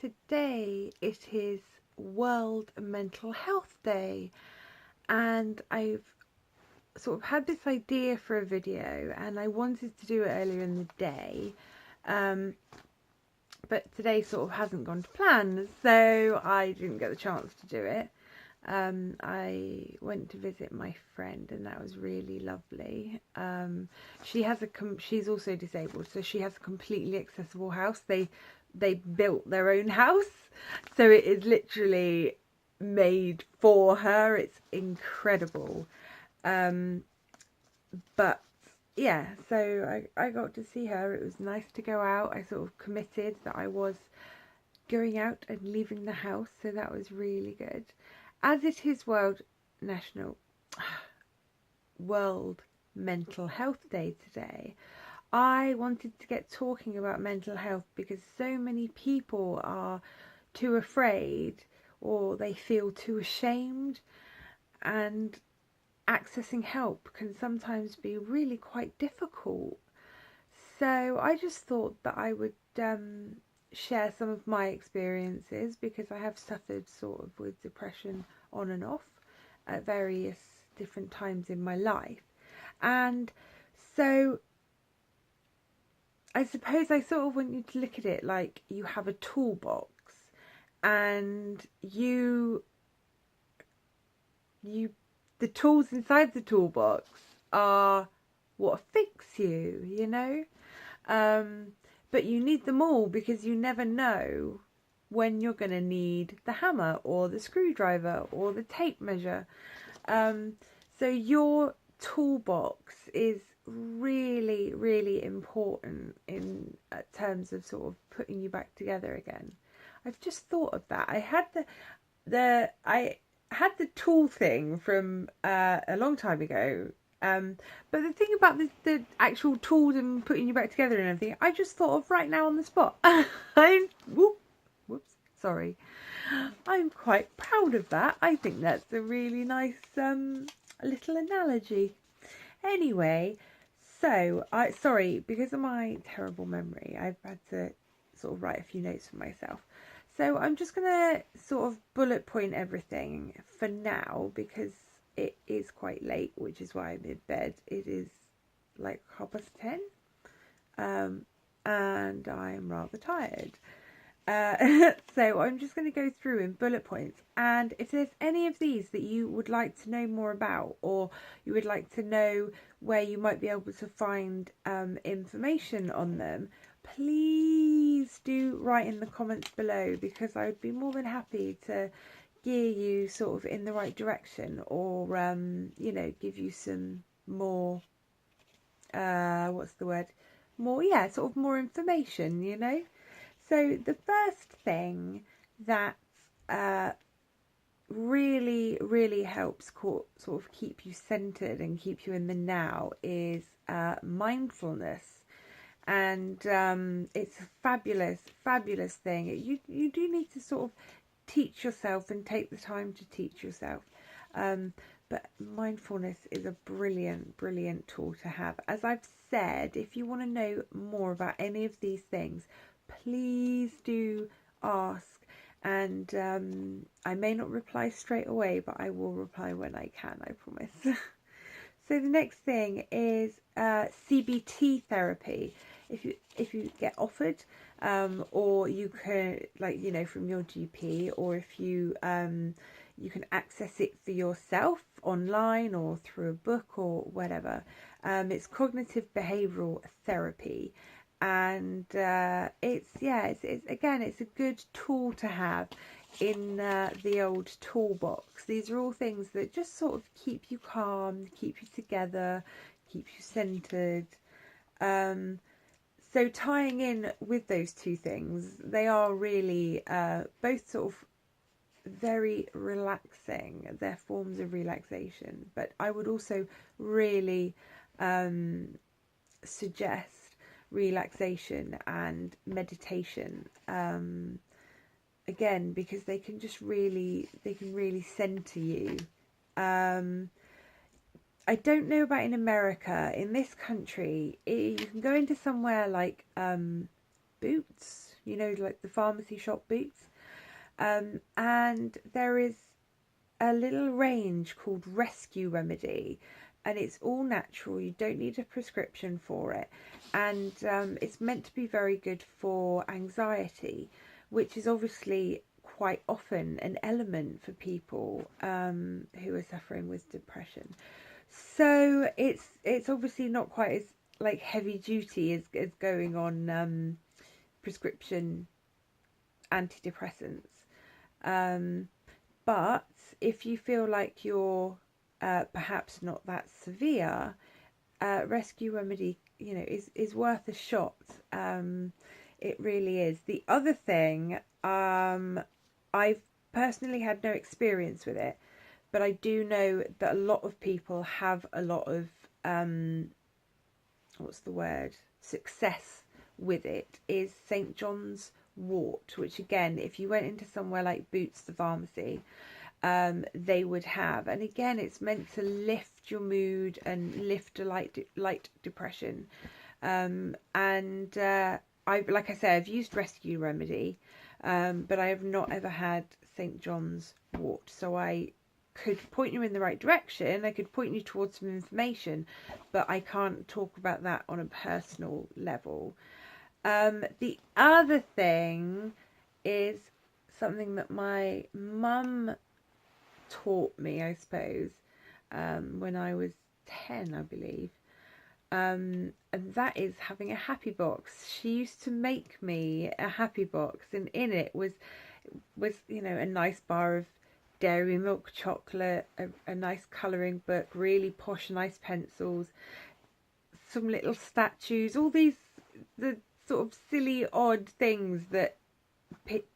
today it is World Mental Health Day, and I've sort of had this idea for a video and I wanted to do it earlier in the day, but today sort of hasn't gone to plan, so I didn't get the chance to do it. I went to visit my friend and that was really lovely. She's also disabled, so she has a completely accessible house. They built their own house, so it is literally made for her. It's incredible. But yeah, so I got to see her. It was nice to go out. I sort of committed that I was going out and leaving the house, so that was really good. As it is World Mental Health Day today, I wanted to get talking about mental health because so many people are too afraid or they feel too ashamed, and accessing help can sometimes be really quite difficult. So I just thought that I would share some of my experiences, because I have suffered sort of with depression on and off at various different times in my life. And so I suppose I sort of want you to look at it like you have a toolbox, and the tools inside the toolbox are what fix you, you know? But you need them all because you never know when you're going to need the hammer or the screwdriver or the tape measure. So your toolbox is really, really important in terms of sort of putting you back together again. I've just thought of that. I had the tool thing from a long time ago. But the thing about the actual tools and putting you back together and everything, I just thought of right now on the spot. Whoops, sorry. I'm quite proud of that. I think that's a really nice little analogy. Anyway, so sorry, because of my terrible memory, I've had to sort of write a few notes for myself. So I'm just going to sort of bullet point everything for now, because it is quite late, which is why I'm in bed. It is like 10:30, and I'm rather tired. So I'm just going to go through in bullet points, and if there's any of these that you would like to know more about, or you would like to know where you might be able to find information on them, please do write in the comments below, because I would be more than happy to gear you sort of in the right direction, or you know, give you some more sort of more information, you know. So the first thing that really, really helps sort of keep you centered and keep you in the now is mindfulness. And it's a fabulous, fabulous thing. You do need to sort of teach yourself and take the time to teach yourself. But mindfulness is a brilliant, brilliant tool to have. As I've said, if you want to know more about any of these things, please do ask. And I may not reply straight away, but I will reply when I can, I promise. So the next thing is CBT therapy. If you get offered, or you can, like, you know, from your GP, or if you you can access it for yourself online or through a book or whatever. It's cognitive behavioural therapy, and it's a good tool to have in the old toolbox. These are all things that just sort of keep you calm, keep you together, keep you centered. So tying in with those two things, they are really both sort of very relaxing. They're forms of relaxation, but I would also really suggest relaxation and meditation, again, because they can really center you. I don't know about in America. In this country, you can go into somewhere like Boots, like the pharmacy shop boots. And there is a little range called Rescue Remedy, and it's all natural. You don't need a prescription for it, and it's meant to be very good for anxiety, which is obviously quite often an element for people who are suffering with depression. So it's obviously not quite as like heavy duty as going on prescription antidepressants. But if you feel like you're perhaps not that severe, Rescue Remedy, is worth a shot. It really is. The other thing, I've personally had no experience with it, but I do know that a lot of people have a lot of success with it, is St. Johnswort, which again, if you went into somewhere like Boots the pharmacy, they would have. And again, it's meant to lift your mood and lift a light depression. Like I said, I've used Rescue Remedy, but I have not ever had St. John's wort. So I could point you in the right direction. I could point you towards some information, but I can't talk about that on a personal level. The other thing is something that my mum taught me, I suppose, when I was 10, I believe. And that is having a happy box. She used to make me a happy box, and in it was a nice bar of dairy milk chocolate, a nice colouring book, really posh nice pencils, some little statues, all the sort of silly odd things that pick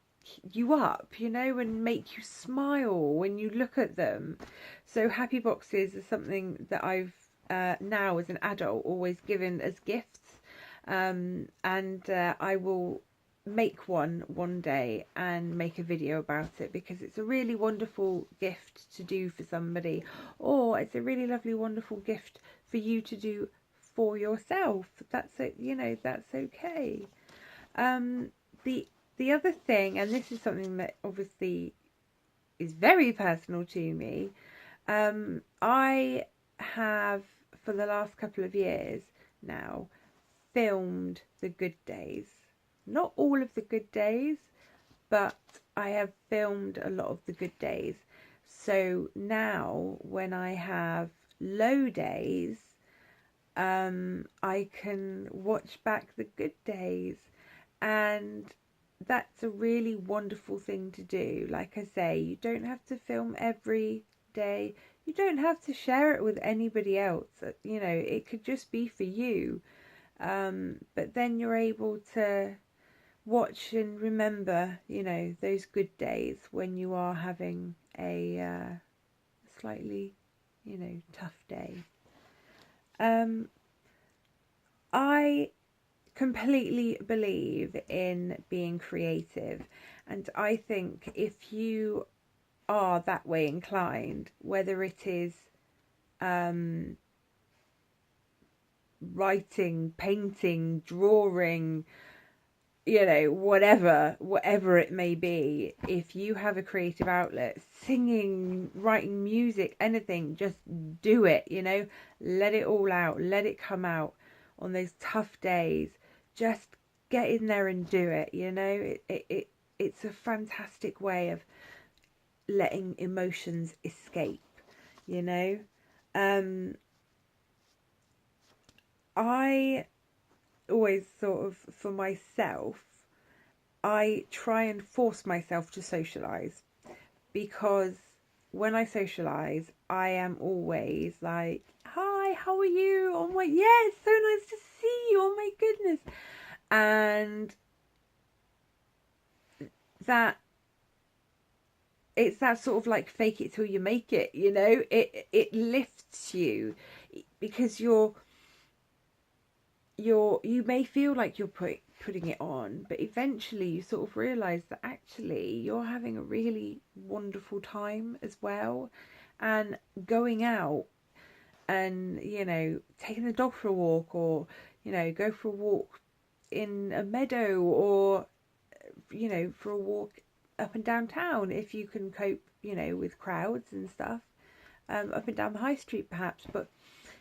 you up, and make you smile when you look at them. So happy boxes are something that I've now as an adult always given as gifts, and I will make one day and make a video about it, because it's a really wonderful gift to do for somebody, or it's a really lovely wonderful gift for you to do for yourself. That's okay. The other thing, and this is something that obviously is very personal to me, I have for the last couple of years now filmed the good days. Not all of the good days, but I have filmed a lot of the good days. So now when I have low days, I can watch back the good days, and that's a really wonderful thing to do. Like I say, you don't have to film every day. You don't have to share it with anybody else. It could just be for you. But then you're able to watch and remember, those good days when you are having a slightly, tough day. I completely believe in being creative, and I think if you are that way inclined, whether it is writing, painting, drawing, whatever it may be, if you have a creative outlet, singing, writing music, anything, just do it. Let it all out, let it come out on those tough days. Just get in there and do it. It's a fantastic way of letting emotions escape. I always sort of, for myself, I try and force myself to socialise, because when I socialise, I am always like, hi, how are you? Oh my, yeah, it's so nice to see you. Oh my goodness. And it's that sort of like fake it till you make it, it lifts you, because you may feel like you're putting it on, but eventually you sort of realise that actually you're having a really wonderful time as well. And going out and, taking the dog for a walk, or, go for a walk in a meadow, or you know, for a walk up and down town if you can cope, you know, with crowds and stuff, up and down the high street perhaps. But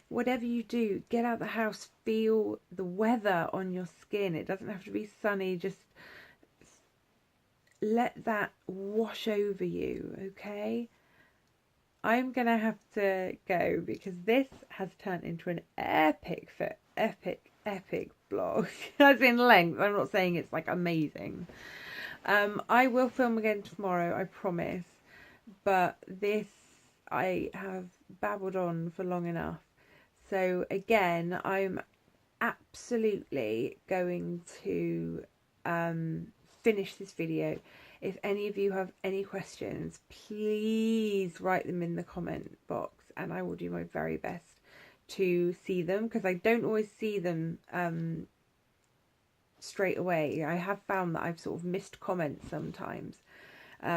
whatever you do, get out of the house, feel the weather on your skin. It doesn't have to be sunny, just let that wash over you, okay? I'm gonna have to go because this has turned into an epic blog. As in length. I'm not saying it's like amazing. I will film again tomorrow, I promise. But this, I have babbled on for long enough. So again, I'm absolutely going to finish this video. If any of you have any questions, please write them in the comment box and I will do my very best to see them, because I don't always see them straight away. I have found that I've sort of missed comments sometimes,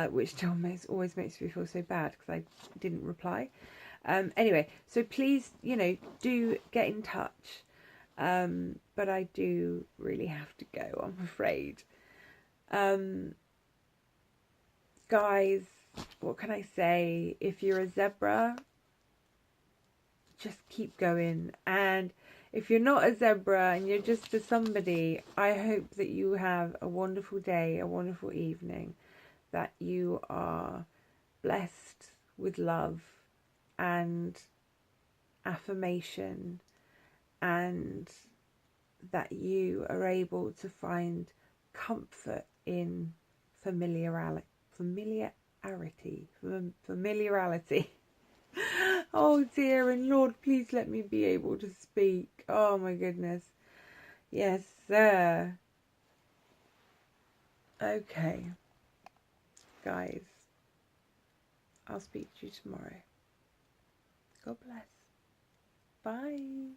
which always makes me feel so bad because I didn't reply. Anyway, so please, you know, do get in touch. But I do really have to go, I'm afraid. Guys, what can I say? If you're a zebra, just keep going. And if you're not a zebra and you're just a somebody, I hope that you have a wonderful day, a wonderful evening, that you are blessed with love and affirmation, and that you are able to find comfort in familiarity. Oh dear, and Lord, please let me be able to speak. Oh my goodness. Yes, sir. Okay, guys, I'll speak to you tomorrow. God bless. Bye.